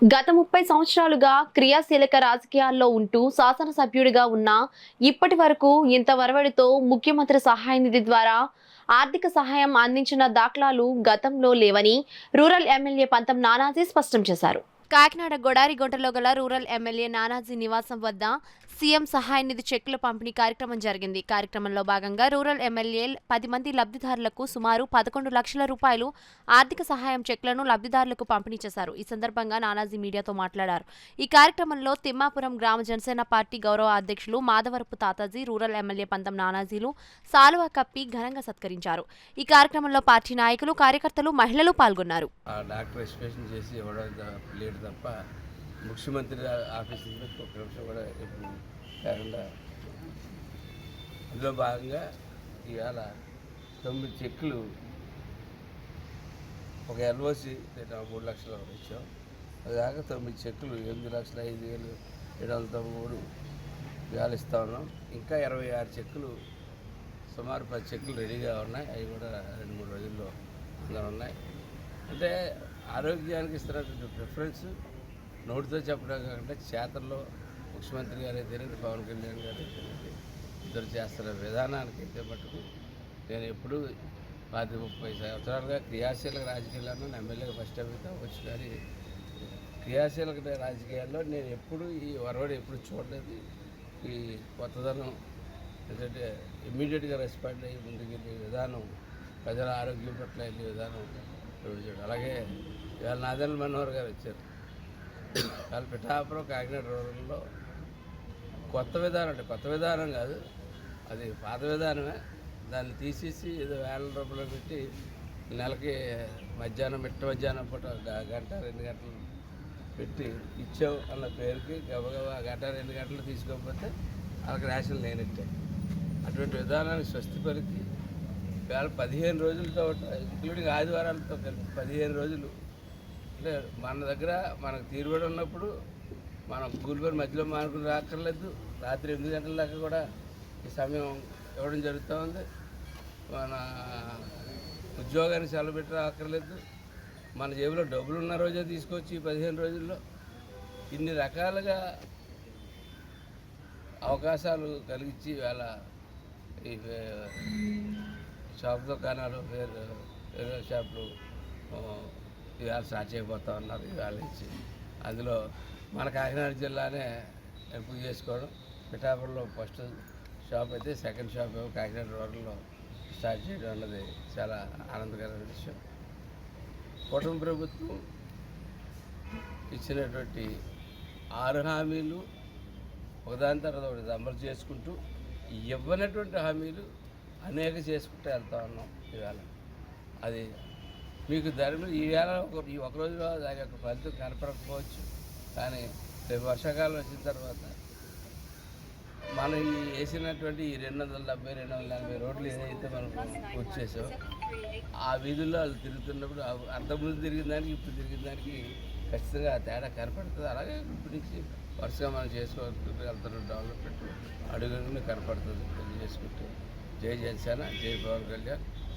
గత 30 సంవత్సరాలుగా క్రియాశీలక రాజకీయాల్లో ఉంటూ శాసనసభ్యుడిగా ఉన్న ఇప్పటి వరకు ఇంత వరవడితో ముఖ్యమంత్రి సహాయ నిధి ద్వారా ఆర్థిక సహాయం అందించిన దాఖలాలు గతంలో లేవని రూరల్ ఎమ్మెల్యే పంతం నానాజీ స్పష్టం చేశారు. కాకినాడ గొడారిగుంటలో గల రూరల్ ఎమ్మెల్యే నానాజీ నివాసం వద్ద సీఎం సహాయ నిధి చెక్కుల పంపిణీ కార్యక్రమం జరిగింది. కార్యక్రమంలో భాగంగా రూరల్ ఎమ్మెల్యే 10 మంది లబ్ధిదారులకు సుమారు 11 లక్షల రూపాయలు ఆర్థిక సహాయం చెక్లను లబ్ధిదారులకు పంపిణీ చేశారు. ఈ సందర్భంగా నానాజీ మీడియాతో మాట్లాడారు. ఈ కార్యక్రమంలో తిమ్మాపురం గ్రామ జనసేన పార్టీ గౌరవ అధ్యక్షులు మాధవరపు తాతాజీ, రూరల్ ఎమ్మెల్యే పంతం నానాజీలు సాలువా కప్పి ఘనంగా సత్కరించారు. ఈ కార్యక్రమంలో పార్టీ నాయకులు, కార్యకర్తలు, మహిళలు పాల్గొన్నారు. తప్ప ముఖ్యమంత్రి ఆఫీస్ ఒక నిమిషం కూడా ఎప్పుడు కాకుండా ఇందులో భాగంగా ఇవాళ 9 చెక్కులు ఒక ఎల్ఓసి 3 లక్షలు ఇచ్చాం. అది కాక 9 చెక్కులు 8,05,793 ఇవాళ ఇస్తా ఉన్నాం. ఇంకా 26 చెక్కులు సుమారు 10 చెక్కులు రెడీగా ఉన్నాయి. అవి కూడా 2-3 రోజుల్లో ఉన్నాయి. అంటే ఆరోగ్యానికి ఇస్తున్నటువంటి ప్రిఫరెన్స్ నోటితో చెప్పడం కాకుండా చేతల్లో ముఖ్యమంత్రి గారు అయితేనేది, పవన్ కళ్యాణ్ గారు అయితేనేది ఇద్దరు చేస్తున్న విధానానికి అయితే మటుకు నేను ఎప్పుడూ 30 సంవత్సరాలుగా క్రియాశీలక రాజకీయాల్లో ఎమ్మెల్యేగా ఫస్ట్ టైం అయితే వచ్చి, కానీ క్రియాశీలక రాజకీయాల్లో నేను ఎప్పుడు ఈ వరవడి ఎప్పుడు చూడలేదు. ఈ కొత్తదనం ఎందుకంటే ఇమ్మీడియట్గా రెస్పాండ్ అయ్యి ముందుకెళ్ళే విధానం, ప్రజల ఆరోగ్యం పట్ల వెళ్ళే విధానం చూడండి. అలాగే ఇవాళ నాదెండ్ల మనోహర్ గారు వచ్చారు. వాళ్ళు పిఠాపురం కాకినాడ రూరల్లో కొత్త విధానం, అంటే కొత్త విధానం కాదు, అది పాత విధానమే. దాన్ని తీసేసి ఏదో 1,000 రూపాయలు పెట్టి నెలకి మధ్యాహ్నం పూట 1 గంట 2 గంటలు పెట్టి ఇచ్చాం అన్న పేరుకి గబగబా 1 గంట 2 గంటలు తీసుకోకపోతే వాళ్ళకి రేషన్ లేనట్టే. అటువంటి విధానానికి స్వస్తి పలికి ఇవాళ 15 రోజులతో, ఇంక్లూడింగ్ ఆదివారాలతో కలిపి 15 రోజులు, అంటే మన దగ్గర మనకు తీరుబడి ఉన్నప్పుడు మనం కూలిపని మధ్యలో మానుకుని రాక్కర్లేదు. రాత్రి 8 గంటల దాకా కూడా ఈ సమయం ఇవ్వడం జరుగుతూ ఉంది. మన ఉద్యోగాన్ని సెలవు పెట్టి రాక్కర్లేదు. మన జేబులో డబ్బులు ఉన్న రోజే తీసుకొచ్చి 15 రోజుల్లో ఇన్ని రకాలుగా అవకాశాలు కలిగించి ఇవాళ ఈ షాప్ దుకాణాలు, వేరే షాపులు ఇవాళ స్టార్ట్ చేయబోతా ఉన్నారు. ఇవాళ నుంచి అందులో మన కాకినాడ జిల్లానే ఎంపిక చేసుకోవడం, పిఠాపురంలో ఫస్ట్ షాప్ అయితే సెకండ్ షాప్ ఏమో కాకినాడ రోడ్లో స్టార్ట్ చేయడం అన్నది చాలా ఆనందకరమైన విషయం. కుటుంబ ప్రభుత్వం ఇచ్చినటువంటి 6 హామీలు ఒకదాని తర్వాత ఒకటి అమలు చేసుకుంటూ, ఇవ్వనటువంటి హామీలు అనేక చేసుకుంటూ వెళ్తా ఉన్నాం. ఇవాళ అది మీకు ధరలు ఈవేళ ఈ ఒక రోజులో దాని యొక్క ఫలితం కనపడకపోవచ్చు, కానీ రేపు వర్షాకాలం వచ్చిన తర్వాత మనం వేసినటువంటి ఈ 270-240 రోడ్లు ఏదైతే మనం పూర్తి చేసామో ఆ వీధుల్లో వాళ్ళు తిరుగుతున్నప్పుడు అంతకుముందు తిరిగిన దానికి ఇప్పుడు తిరిగిన దానికి ఖచ్చితంగా తేడా కనపడుతుంది. అలాగే ఇప్పటి నుంచి వరుసగా మనం చేసుకోగలుగుతున్న డెవలప్మెంట్ అడుగుని కనపడుతుంది. చేసుకుంటూ జై జనసేన, జై పవన్ కళ్యాణ్.